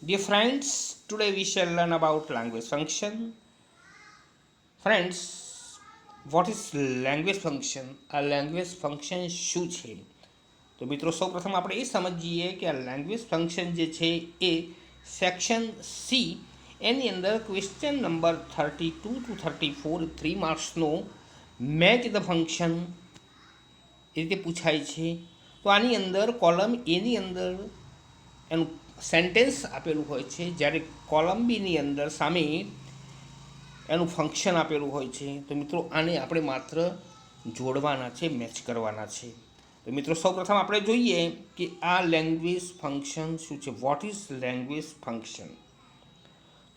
Dear friends, today we shall learn about language function. Friends, what is language function? આ language function શું છે? તો મિત્રો સૌપ્રથમ આપણે એ સમજીએ કે આ લેંગ્વેજ ફંક્શન જે છે એ સેક્શન સી એની અંદર ક્વેશ્ચન નંબર 32 to 34 3 માર્ક્સનો મેચ ધ ફંક્શન એ રીતે પૂછાય છે. તો આની અંદર કોલમ એની અંદર એનું સેન્ટેન્સ આપેલું હોય છે, જ્યારે કોલમ બીની અંદર સામે એનું ફંક્શન આપેલું હોય છે. તો મિત્રો આને આપણે માત્ર જોડવાના છે, મેચ કરવાના છે. તો મિત્રો સૌપ્રથમ આપણે જોઈએ કે આ લેંગ્વેજ ફંક્શન શું છે. What is language function?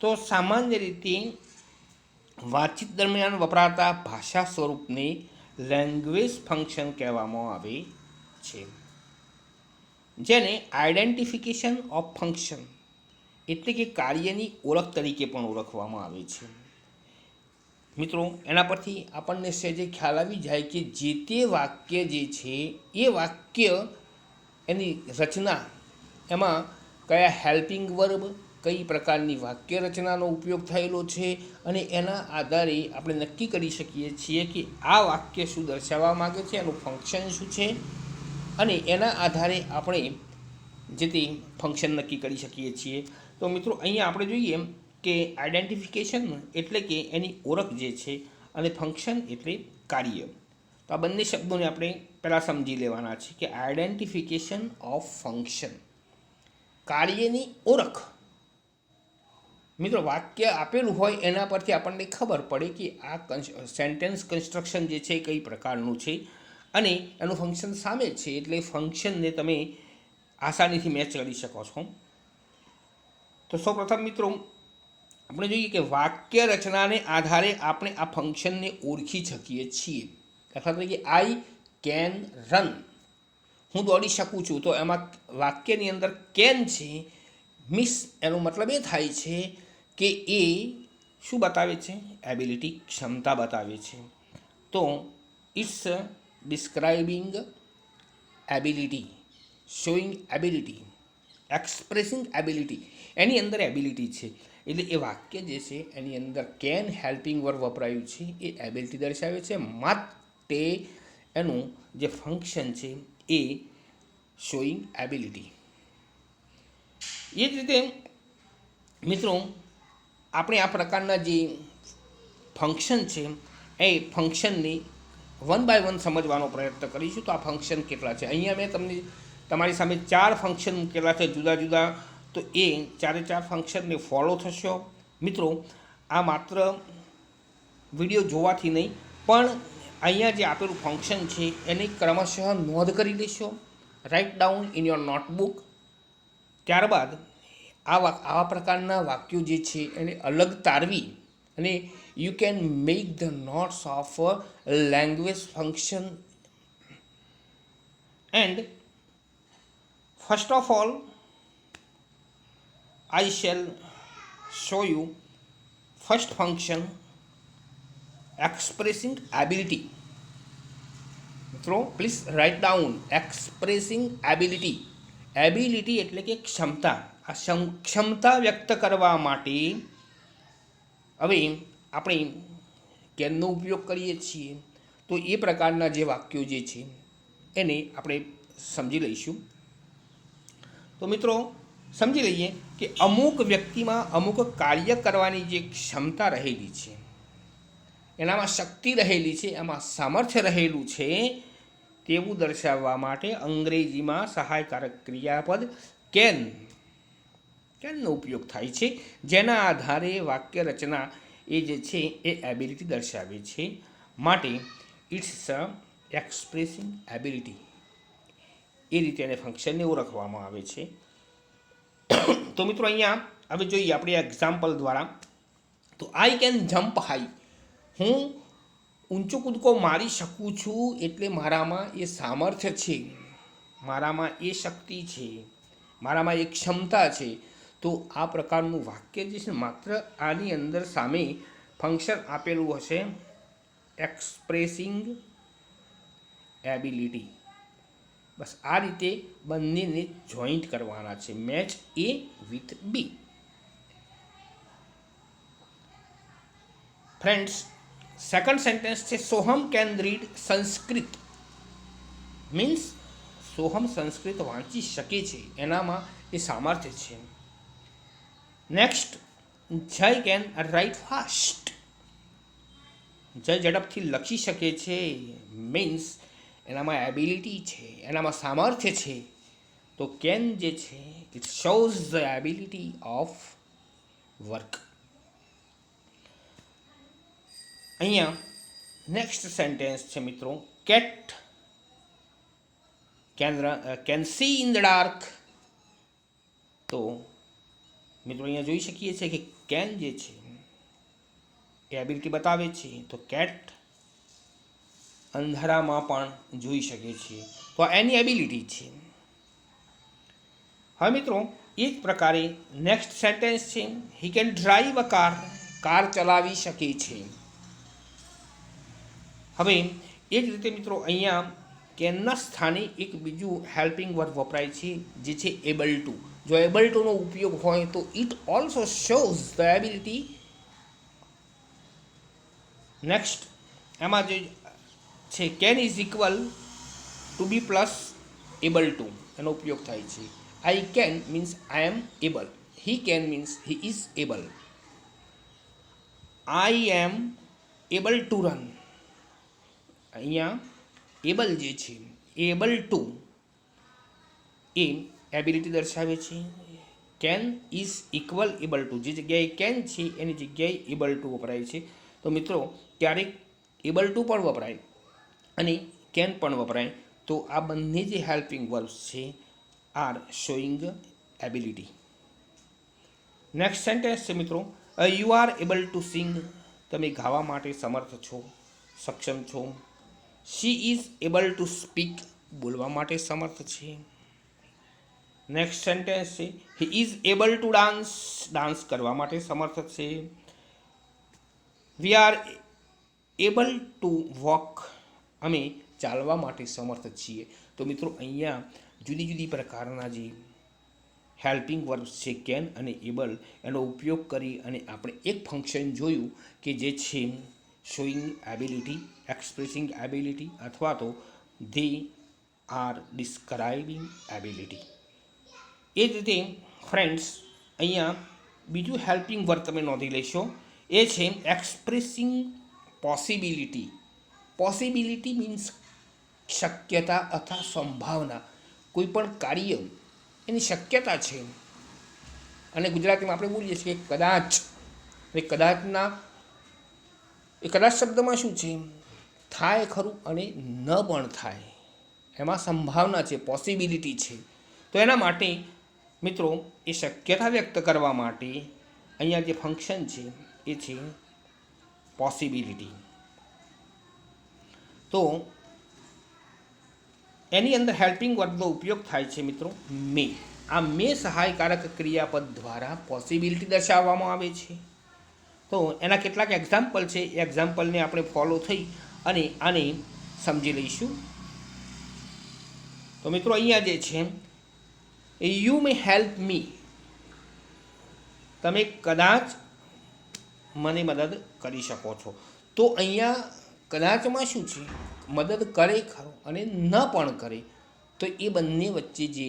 તો સામાન્ય રીતે વાતચીત દરમિયાન વપરાતા ભાષા સ્વરૂપને લેંગ્વેજ ફંક્શન કહેવામાં આવે છે, જેને આઈડેન્ટિફિકેશન ઓફ ફંક્શન એટલે કે કાર્યની ઓળખ તરીકે પણ ઓળખવામાં આવે છે. મિત્રો એના પરથી આપણને સહેજે ખ્યાલ આવી જાય કે જે તે વાક્ય જે છે એ વાક્ય એની રચના એમાં કયા હેલ્પિંગ વર્બ, કઈ પ્રકારની વાક્ય રચનાનો ઉપયોગ થયેલો છે, અને એના આધારે આપણે નક્કી કરી શકીએ છીએ કે આ વાક્ય શું દર્શાવવા માગે છે, એનું ફંક્શન શું છે, અને એના આધારે આપણે જે તે ફંક્શન નક્કી કરી શકીએ છીએ. તો મિત્રો અહીંયા આપણે જોઈએ કે આઈડેન્ટિફિકેશન એટલે કે એની ઓળખ જે છે, અને ફંક્શન એટલે કાર્ય. તો આ બંને શબ્દોને આપણે પહેલાં સમજી લેવાના છે કે આઈડેન્ટિફિકેશન ઓફ ફંક્શન, કાર્યની ઓળખ. મિત્રો વાક્ય આપેલું હોય એના પરથી આપણને ખબર પડે કે આ સેન્ટેન્સ કન્સ્ટ્રક્શન જે છે કઈ પ્રકારનું છે, અને એનું ફંક્શન સામે છે, એટલે ફંક્શનને તમે આસાનીથી મેચ કરી શકો છો. તો સૌપ્રથમ મિત્રો આપણે જોઈએ કે વાક્ય રચનાને આધારે આપણે આ ફંક્શનને ઓળખી શકીએ છીએ. દાખલા તરીકે આઈ કેન રન, હું દોડી શકું છું. તો એમાં વાક્યની અંદર કેન છે, મિસ એનો મતલબ એ થાય છે કે એ શું બતાવે છે? એબિલિટી, ક્ષમતા બતાવે છે. તો it's describing ability, showing ability, expressing ability, એની અંદર એબિલિટી છે. એટલે એ વાક્ય જે છે એની અંદર કેન હેલ્પિંગ વર્બ વપરાયું છે, એ એબિલિટી દર્શાવે છે. માટે એનું જે ફંક્શન છે એ શોઈંગ એબિલિટી. એ જ રીતે મિત્રો આપણે આ પ્રકારના જે ફંક્શન છે એ ફંક્શનની વન બાય વન સમજવાનો પ્રયત્ન કરીશું. તો આ ફંક્શન કેટલા છે? અહીંયા મેં તમને તમારી સામે 4 ફંક્શન મૂકેલા છે જુદા જુદા. તો એ ચારે ચાર ફંક્શનને ફોલો થશો. મિત્રો આ માત્ર વિડીયો જોવાથી નહીં, પણ અહીંયા જે આપેલું ફંક્શન છે એની ક્રમશઃ નોંધ કરી લેશો, write down in your notebook. ત્યારબાદ આવા પ્રકારના વાક્યો જે છે એને અલગ તારવી અને you can make the notes of language function. And first of all I shall show you first function, expressing ability. મિત્રો please write down expressing ability. Ability એટલે કે ક્ષમતા. આ ક્ષમતા વ્યક્ત કરવા માટે હવે આપણે કેનનો ઉપયોગ કરીએ છીએ. તો એ પ્રકારના જે વાક્યો જે છે એને આપણે સમજી લઈશું. તો મિત્રો સમજી લઈએ કે અમુક વ્યક્તિમાં અમુક કાર્ય કરવાની જે ક્ષમતા રહેલી છે, એનામાં શક્તિ રહેલી છે, એમાં સામર્થ્ય રહેલું છે, તેવું દર્શાવવા માટે અંગ્રેજીમાં સહાયકારક ક્રિયાપદ કેનનો ઉપયોગ થાય છે, જેના આધારે વાક્ય રચના એ જે છે એ એબિલિટી દર્શાવે છે. માટે ઇટ્સ એક્સપ્રેસિંગ એબિલિટી, એ રીતે એને ફંક્શનને ઓળખવામાં આવે છે. તો મિત્રો અહીંયા હવે જોઈએ આપણે એક્ઝામ્પલ દ્વારા. તો આઈ કેન જમ્પ હાઈ, હું ઊંચો કૂદકો મારી શકું છું, એટલે મારામાં એ સામર્થ્ય છે, મારામાં એ શક્તિ છે, મારામાં એ ક્ષમતા છે. તો આ પ્રકારનું વાક્ય જે છે માત્ર આની અંદર સામે ફંક્શન આપેલું હશે એક્સપ્રેસિંગ એબિલિટી. બસ આ રીતે બંનેને જોઈન્ટ કરવાના છે, match A with B. Friends, second sentence છે Soham can read Sanskrit. Means Soham Sanskrit વાંચી શકે છે, એનામાં એ સામર્થ્ય છે. નેક્સ્ટ, જય કેન રાઇટ ફાસ્ટ. જય ઝડપથી લખી શકે છે, મીન્સ એનામાં એબિલિટી છે, એનામાં સામર્થ્ય છે. તો કેન જે છે it shows the ability of work. અહીંયા નેક્સ્ટ સેન્ટેન્સ છે મિત્રો, cat can see in the dark. તો મિત્રો અહીંયા જોઈ શકીએ છીએ કે કેન જે છે એ એબિલિટી બતાવે છે, તો કેટ અંધારામાં પણ જોઈ શકે છે, તો આ એની એબિલિટી છે. હવે મિત્રો એ જ પ્રકારે નેક્સ્ટ સેન્ટેન્સ છે he can drive a car. Car ચલાવી શકે છે. હવે એ જ રીતે મિત્રો અહીંયા કેનના સ્થાને એક બીજું હેલ્પિંગ વર્બ વપરાય છે, જે છે એબલ ટુ. જો એબલ ટુનો ઉપયોગ હોય તો it also shows the ability. Next એમાં જે છે can is equal to be plus able to, એનો ઉપયોગ થાય છે. I can means I am able, he can means he is able, I am able to run. અહીંયા able જે છે એબલ ટુ એ એબિલિટી દર્શાવે છે. Can is equal able to, જે જગ્યાએ કેન છે એની જગ્યાએ એબલ ટુ વપરાય છે. તો મિત્રો ક્યારેક એબલ ટુ પણ વપરાય અને કેન પણ વપરાય. તો આ બંને જે હેલ્પિંગ વર્બ્સ છે are showing ability. Next sentence છે મિત્રો, you are able to sing. તમે ગાવા માટે સમર્થ છો, સક્ષમ છો. She is able to speak. બોલવા માટે સમર્થ છે. નેક્સ્ટ સેન્ટેન્સ છે he is able to dance. Dance કરવા માટે સમર્થ છે. We are able to walk. અમે ચાલવા માટે સમર્થ છીએ. તો મિત્રો અહીંયા જુદી જુદી પ્રકારના જે હેલ્પિંગ વર્બ્સ છે કેન અને એબલ, એનો ઉપયોગ કરી અને આપણે એક ફંક્શન જોયું કે જે છે શોઈંગ એબિલિટી, એક્સપ્રેસિંગ એબિલિટી, અથવા તો ધે આર ડિસ્ક્રાઇબિંગ એબિલિટી. એ જ રીતે ફ્રેન્ડ્સ અહીંયા બીજું હેલ્પિંગ વર્બ તમે નોંધી લેશો, એ છે એક્સપ્રેસિંગ પોસિબિલિટી. પોસિબિલિટી મીન્સ શક્યતા અથવા સંભાવના. કોઈ પણ કાર્ય એની શક્યતા છે, અને ગુજરાતીમાં આપણે બોલીએ છીએ કદાચ. એ કદાચના એ કદાચ શબ્દમાં શું છે, થાય ખરું અને ન પણ થાય, એમાં સંભાવના છે, પોસિબિલિટી છે. તો એના માટે મિત્રો એ શક્યતા વ્યક્ત કરવા માટે અહીંયા જે ફંક્શન છે એ છે પોસિબિલિટી. તો એની અંદર હેલ્પિંગ વર્બનો ઉપયોગ થાય છે મિત્રો મે. આ મે સહાયકારક ક્રિયાપદ દ્વારા પોસિબિલિટી દર્શાવવામાં આવે છે. તો એના કેટલાક એક્ઝામ્પલ છે, એ એક્ઝામ્પલને આપણે ફોલો થઈ અને આને સમજી લઈશું. તો મિત્રો અહીંયા જે છે યુ મે હેલ્પ મી. તમે કદાચ મને મદદ કરી શકો છો. તો અહીંયા કદાચમાં શું છે, મદદ કરે ખરો અને ન પણ કરે. તો એ બંને વચ્ચે જે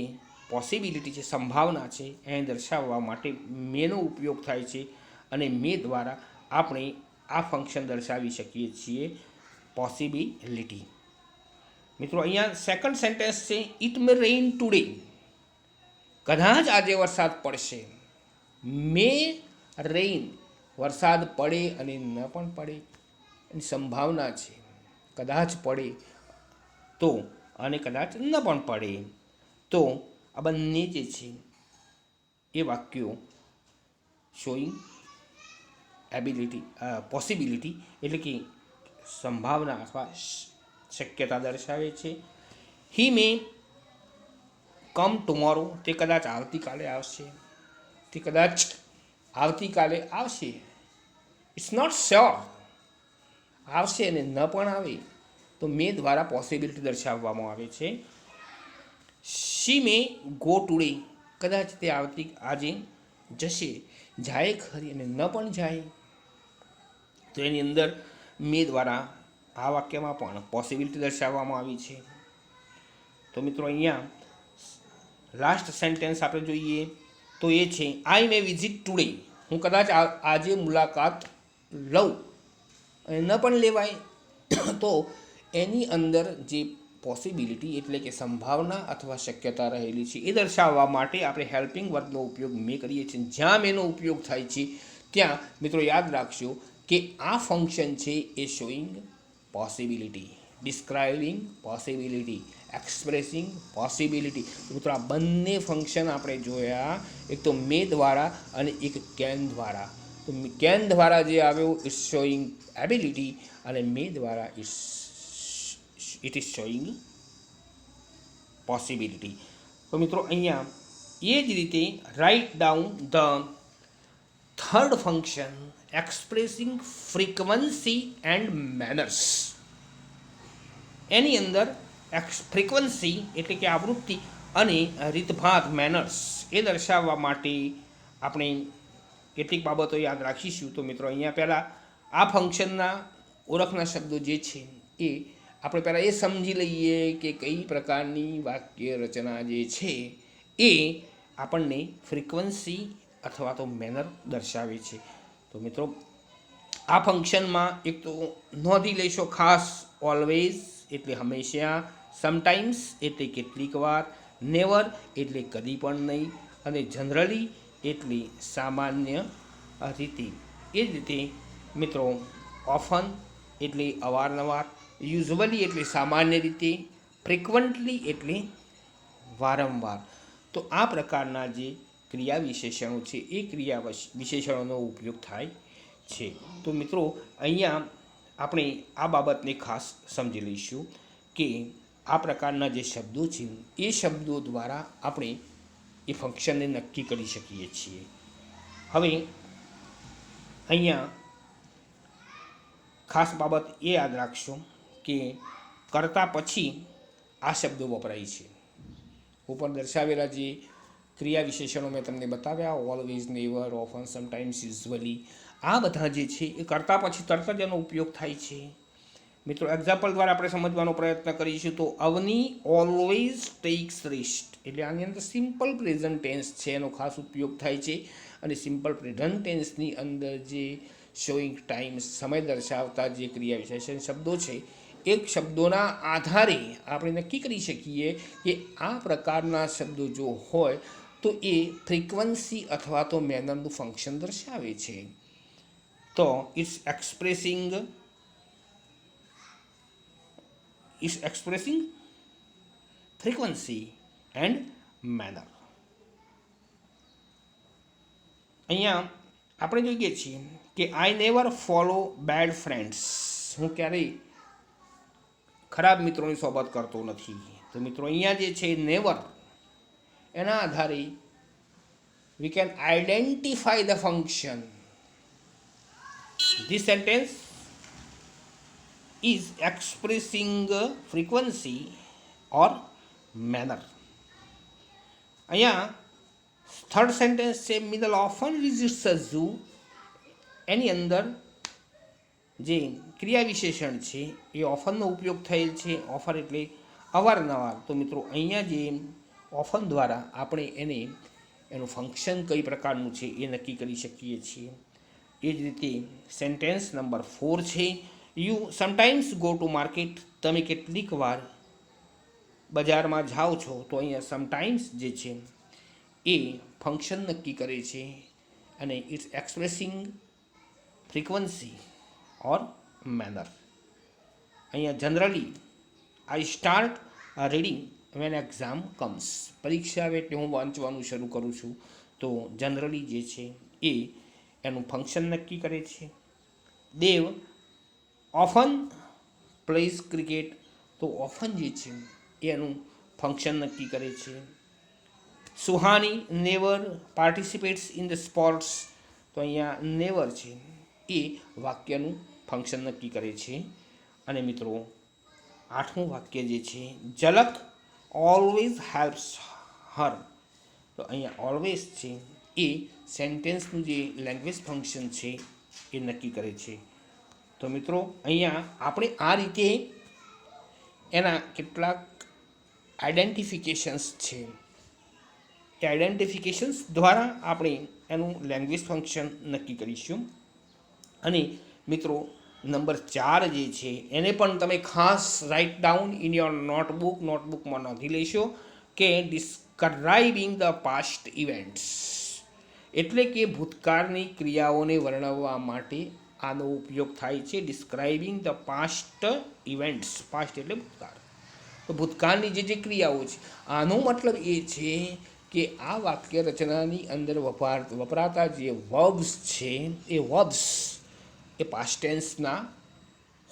પોસિબિલિટી છે, સંભાવના છે, એને દર્શાવવા માટે મેનો ઉપયોગ થાય છે. અને મે દ્વારા આપણે આ ફંક્શન દર્શાવી શકીએ છીએ પોસિબિલિટી. મિત્રો અહીંયા સેકન્ડ સેન્ટેન્સ છે ઇટ મે રેઇન ટુડે. કદાચ આજે વરસાદ પડશે. મે રેઇન, વરસાદ પડે અને ન પણ પડે, એની સંભાવના છે. કદાચ પડે તો અને કદાચ ન પણ પડે. તો આ બંને જે છે એ વાક્યો શોઈંગ એબિલિટી, પોસિબિલિટી એટલે કે સંભાવના અથવા શક્યતા દર્શાવે છે. He may come tomorrow. તે કદાચ આવતીકાલે આવશે. તે કદાચ આવતીકાલે આવશે. It's not sure. આવશે અને ન પણ આવે. તો મે દ્વારા પોસિબિલિટી દર્શાવવામાં આવે છે. શી મે ગો ટુડે, કદાચ તે આજે જશે, જાય ખરી અને ન પણ જાય. તો એની અંદર મે દ્વારા આ વાક્યમાં પણ પોસિબિલિટી દર્શાવવામાં આવી છે. તો મિત્રો અહીંયા લાસ્ટ સેન્ટેન્સ આપણે જોઈએ તો એ છે આઈ મે વિઝિટ ટુડે, હું કદાચ આજે મુલાકાત લઉં અને ન પણ લેવાય. તો એની અંદર જે પોસિબિલિટી એટલે કે સંભાવના અથવા શક્યતા રહેલી છે એ દર્શાવવા માટે આપણે હેલ્પિંગ વર્બનો ઉપયોગ મેં કરીએ છીએ. જ્યાં મેનો ઉપયોગ થાય છે ત્યાં મિત્રો યાદ રાખજો કે આ ફંક્શન છે એ showing possibility, describing possibility, expressing possibility. મિત્રો આ બંને ફંક્શન આપણે જોયા, એક તો મે દ્વારા અને એક કેન દ્વારા. તો કેન દ્વારા જે આવ્યો ઇટ્સ શોઈંગ એબિલિટી અને મે દ્વારા ઇટ ઇઝ શોઈંગ પોસિબિલિટી. તો મિત્રો અહીંયા એ જ રીતે write down the third function expressing frequency and manners. એની અંદર ફ્રીક્વન્સી એટલે કે આવૃત્તિ અને રીતભાત મેનર્સ એ દર્શાવવા માટે આપણે કેટલીક બાબતો યાદ રાખીશું. તો મિત્રો અહીંયા પહેલાં આ ફંક્શનના ઓળખના શબ્દો જે છે એ આપણે પહેલાં એ સમજી લઈએ કે કઈ પ્રકારની વાક્ય રચના જે છે એ આપણને ફ્રીક્વન્સી અથવા તો મેનર દર્શાવે છે. તો મિત્રો આ ફંક્શનમાં એક તો નોંધી લેશો ખાસ ઓલવેઝ એટલે હંમેશા, સમટાઈમ્સ એટલે કેટલીક વાર, નેવર એટલે કદી પણ નહીં અને જનરલી એટલે સામાન્ય રીતે. એ જ રીતે મિત્રો ઓફન એટલે અવારનવાર, યુઝવલી એટલે સામાન્ય રીતે, ફ્રિકવન્ટલી એટલે વારંવાર. તો આ પ્રકારના જે ક્રિયા વિશેષણો છે એ ક્રિયા વિશેષણોનો ઉપયોગ થાય છે. તો મિત્રો અહીંયા આપણે આ બાબતને ખાસ સમજી લઈશું કે આ પ્રકારના જે શબ્દો છે એ શબ્દો દ્વારા આપણે એ ફંક્શનને નક્કી કરી શકીએ છીએ. હવે અહીંયા ખાસ બાબત એ યાદ રાખશો કે કરતાં પછી આ શબ્દો વપરાય છે. ઉપર દર્શાવેલા જે ક્રિયા વિશેષણો મેં તમને બતાવ્યા, always, never, often, sometimes, usually, આ બધા જે છે એ કરતાં પછી તરત જ એનો ઉપયોગ થાય છે. મિત્રો એક્ઝામ્પલ દ્વારા આપણે સમજવાનો પ્રયત્ન કરીશું. તો અવની ઓલવેઝ ટેક્સ રેસ્ટ એટલે આની અંદર સિમ્પલ પ્રેઝન્ટ ટેન્સ છે એનો ખાસ ઉપયોગ થાય છે. અને સિમ્પલ પ્રેઝન્ટ ટેન્સની અંદર જે શોઈંગ ટાઈમ સમય દર્શાવતા જે ક્રિયા વિશેષણ શબ્દો છે એક શબ્દોના આધારે આપણે નક્કી કરી શકીએ કે આ પ્રકારના શબ્દો જો હોય તો એ ફ્રીક્વન્સી અથવા તો મેનરનું ફંક્શન દર્શાવે છે. તો it's expressing frequency and manner. અહીંયા આપણે જોઈએ છીએ કે I never follow bad friends, હું ક્યારેય ખરાબ મિત્રોની સોબત કરતો નથી. તો મિત્રો અહીંયા જે છે નેવર એના આધારે we can identify the function. This sentence is expressing frequency or manner. અહીંયા થર્ડ સેન્ટેન્સ છે મિડલ ઓફન વિઝિટ્સ અ ઝૂ. એની અંદર જે ક્રિયા વિશેષણ છે એ ઓફનનો ઉપયોગ થયેલ છે. ઓફર એટલે અવારનવાર. તો મિત્રો અહીંયા જે ઓફન દ્વારા આપણે એનું ફંક્શન કઈ પ્રકારનું છે એ નક્કી કરી શકીએ છીએ. એ જ રીતે સેન્ટેન્સ નંબર 4 છે you sometimes go to market, તમે કેટલીક વાર બજારમાં જાઓ છો. તો અહીંયા સમટાઈમ્સ જે છે એ ફંક્શન નક્કી કરે છે અને it's expressing frequency or manner. અહીંયા generally I start reading when exam comes, પરીક્ષા આવે એટલે હું વાંચવાનું શરૂ કરું છું. તો જનરલી જે છે એ એનું ફંક્શન નક્કી કરે છે. દેવ ઓફન પ્લેઝ ક્રિકેટ, તો ઓફન જે છે એ એનું ફંક્શન નક્કી કરે છે. Suhani never પાર્ટિસિપેટ્સ in the sports, તો અહીંયા નેવર છે એ વાક્યનું ફંક્શન નક્કી કરે છે. અને મિત્રો 8મું વાક્ય જે છે ઝલક ઓલવેઝ હેલ્પ્સ હર. તો અહીંયા ઓલવેઝ છે એ સેન્ટેન્સનું જે લેંગ્વેજ ફંક્શન છે એ નક્કી કરે છે. તો મિત્રો અહીંયા આપણે આ રીતે એના કેટલાક આઈડેન્ટિફિકેશન્સ છે, એ આઈડેન્ટિફિકેશન્સ દ્વારા આપણે એનું લેંગ્વેજ ફંક્શન નક્કી કરીશું. અને મિત્રો નંબર 4 જે છે એને પણ તમે ખાસ રાઇટ ડાઉન ઇન યોર નોટબુકમાં નોંધી લેશો કે ડિસ્ક્રાઇબિંગ ધ પાસ્ટ ઇવેન્ટ્સ, એટલે કે ભૂતકાળની ક્રિયાઓને વર્ણવવા માટે આનો ઉપયોગ થાય છે. Describing the past events, past એટલે ભૂતકાળ. તો ભૂતકાળની જે ક્રિયાઓ છે આનો મતલબ એ છે કે આ વાક્ય રચનાની અંદર વપરાતા જે વર્બ્સ છે એ વર્બ્સ એ પાસ્ટ ટેન્સના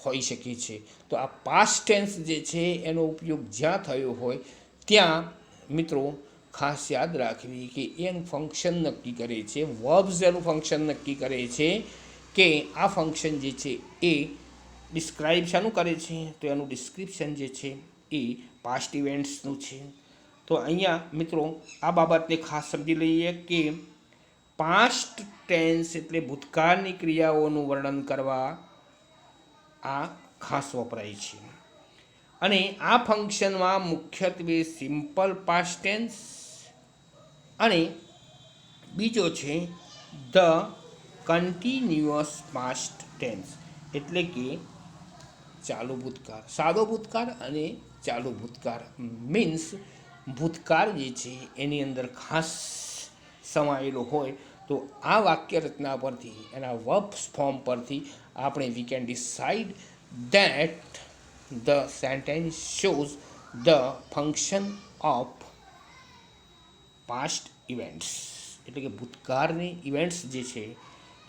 હોઈ શકે છે. તો આ પાસ્ટ ટેન્સ જે છે એનો ઉપયોગ જ્યાં થયો હોય ત્યાં મિત્રો ખાસ યાદ રાખવી કે એનું ફંક્શન નક્કી કરે છે, વર્બ્સ એનું ફંક્શન નક્કી કરે છે કે આ ફંક્શન જે છે એ ડિસ્ક્રાઇબ શાનું કરે છે, તો એનું ડિસ્ક્રિપ્શન જે છે એ પાસ્ટ ઇવેન્ટ્સનું છે. તો અહીંયા મિત્રો આ બાબતને ખાસ સમજી લઈએ કે પાસ્ટ ટેન્સ એટલે ભૂતકાળની ક્રિયાઓનું વર્ણન કરવા આ ખાસ વપરાય છે. અને આ ફંક્શનમાં મુખ્યત્વે સિમ્પલ પાસ્ટ ટેન્સ અને બીજો છે ધ કન્ટિન્યુઅસ પાસ્ટ ટેન્સ, એટલે કે ચાલુ ભૂતકાળ, સાદો ભૂતકાળ અને ચાલુ ભૂતકાળ. મીન્સ ભૂતકાળ જે છે એની અંદર ખાસ સમાયેલો હોય. તો આ વાક્ય રચના પરથી, એના વર્બ ફોર્મ પરથી આપણે we can decide that the sentence shows the function of past events, એટલે કે ભૂતકાળની ઇવેન્ટ્સ જે છે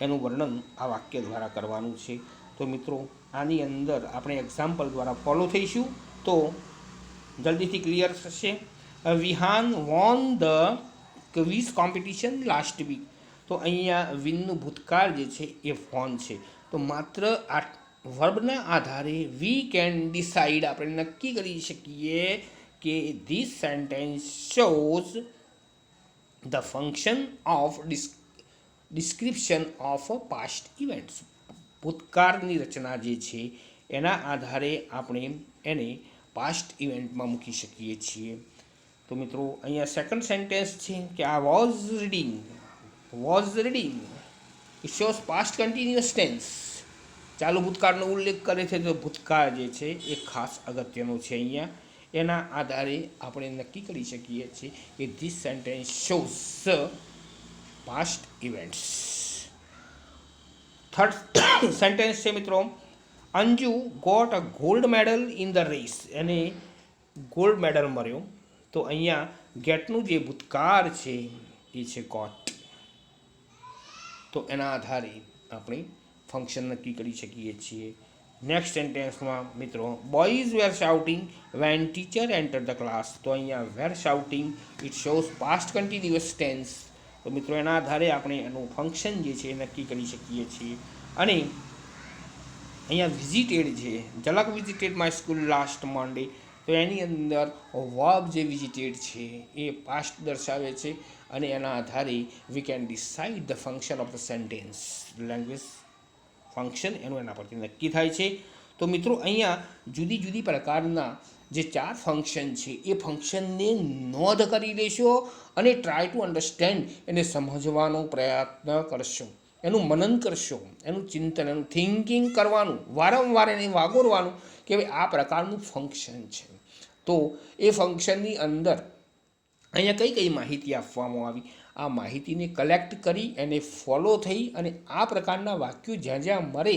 એનું વર્ણન આ વાક્ય દ્વારા કરવાનું છે. તો મિત્રો આની અંદર આપણે એક્ઝામ્પલ દ્વારા ફોલો થઈશું તો જલ્દીથી ક્લિયર થશે. Vihaan won the quiz competition last week. તો અહીંયા વિનનું ભૂતકાળ જે છે એ વોન છે. તો માત્ર આ વર્બના આધારે વી કેન ડિસાઇડ, આપણે નક્કી કરી શકીએ કે this sentence shows the function of description of past events. ભૂતકાળની રચના જે છે એના આધારે આપણે એને પાસ્ટ ઇવેન્ટમાં મૂકી શકીએ છીએ. તો મિત્રો અહીંયા સેકન્ડ સેન્ટેન્સ છે કે આ was reading it shows past continuous tense. ચાલુ ભૂતકાળનો ઉલ્લેખ કરે છે. તો ભૂતકાળ જે છે એ ખાસ અગત્યનો છે. અહીંયા એના આધારે આપણે નક્કી કરી શકીએ છીએ કે this sentence shows past events. Third sentence છે મિત્રો, Anju got a gold medal in the race. એને ગોલ્ડ મેડલ મળ્યો. તો અહીંયા ગેટનું જે ભૂતકાળ છે એ છે ગોટ. તો એના આધારે આપણે ફંક્શન નક્કી કરી શકીએ છીએ. નેક્સ્ટ સેન્ટેન્સમાં મિત્રો, boys were shouting when teacher enter the class. તો અહીંયા were shouting it shows past continuous tense. તો મિત્રો એના આધારે આપણે એનું ફંક્શન જે છે એ નક્કી કરી શકીએ છીએ. અને અહીંયા વિઝિટેડ છે, ઝલક વિઝિટેડ માય સ્કૂલ લાસ્ટ મંડે. તો એની અંદર વર્બ જે વિઝિટેડ છે એ પાસ્ટ દર્શાવે છે. અને એના આધારે વી can decide the function of the sentence, language function એનું એના પરથી નક્કી થાય છે. તો મિત્રો અહીંયા જુદી જુદી પ્રકારના જે 4 ફંક્શન છે એ ફંક્શનને નોંધ કરી લેશો અને ટ્રાય ટુ અન્ડરસ્ટેન્ડ, એને સમજવાનો પ્રયત્ન કરશો, એનું મનન કરશો, એનું ચિંતન, એનું થિંકિંગ કરવાનું, વારંવાર એને વાગોરવાનું કે ભાઈ આ પ્રકારનું ફંક્શન છે. તો એ ફંક્શનની અંદર અહીંયા કઈ કઈ માહિતી આપવામાં આવી, આ માહિતીને કલેક્ટ કરી એને ફોલો થઈ અને આ પ્રકારના વાક્યો જ્યાં જ્યાં મળે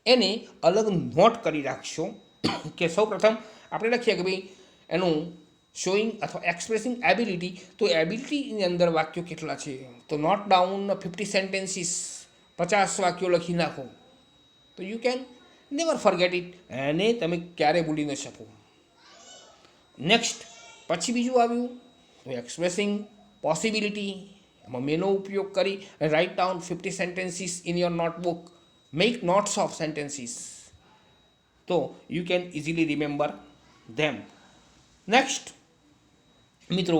એને અલગ નોટ કરી રાખશો. કે સૌપ્રથમ આપણે લખીએ કે ભાઈ એનું શોઈંગ અથવા એક્સપ્રેસિંગ એબિલિટી. તો એબિલિટીની અંદર વાક્યો કેટલા છે, તો નોટ ડાઉન 50 સેન્ટેન્સીસ, 50 વાક્યો લખી નાખો. તો you can never forget it, એને તમે ક્યારે ભૂલી ન શકો. નેક્સ્ટ પછી બીજું આવ્યું તો એક્સપ્રેસિંગ પોસિબિલિટી. એમાં મેનો ઉપયોગ કરી write down 50 sentences in your notebook, make notes of sentences. તો you can easily remember them. Next મિત્રો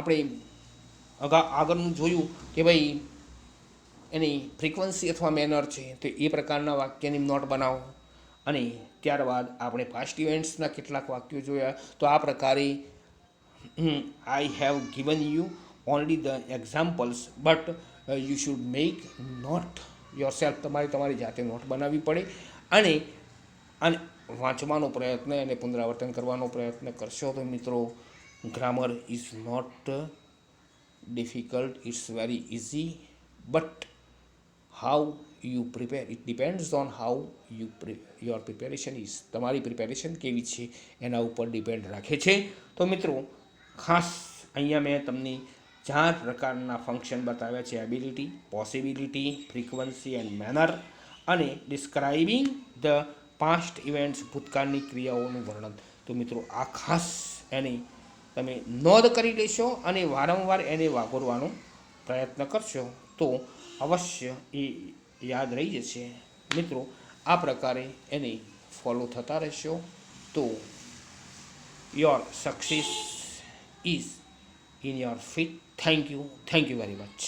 આપણે આગળનું જોયું કે ભાઈ એની ફ્રીક્વન્સી અથવા મેનર છે તો એ પ્રકારના વાક્યની નોટ બનાવો. અને ત્યારબાદ આપણે પાસ્ટ ઇવેન્ટ્સના કેટલાક વાક્યો જોયા. તો આ પ્રકારે I have given you only the examples but you should make note yourself. તમારી જાતે નોટ બનાવવી પડે અને અને વાંચવાનો પ્રયત્ન અને પુનરાવર્તન કરવાનો પ્રયત્ન કરશો તો મિત્રો grammar is not difficult, it's very easy. But how you prepare, it depends on how your preparation is. તમારી પ્રિપેરેશન કેવી છે એના ઉપર ડિપેન્ડ રાખે છે. તો મિત્રો ખાસ અહીંયા મેં તમને 4 પ્રકારના ફંક્શન બતાવ્યા છે: ability, possibility, frequency and manner અને ડિસ્ક્રાઇબિંગ ધ પાસ્ટ ઇવેન્ટ્સ, ભૂતકાળની ક્રિયાઓનું વર્ણન. તો મિત્રો આ ખાસ એની તમે નોંધ કરી લેશો અને વારંવાર એને વાગોરવાનો પ્રયત્ન કરશો તો અવશ્ય એ યાદ રહી જશે. મિત્રો આ પ્રકારે એને ફોલો થતા રહેશો તો your success is in your feet. Thank you very much.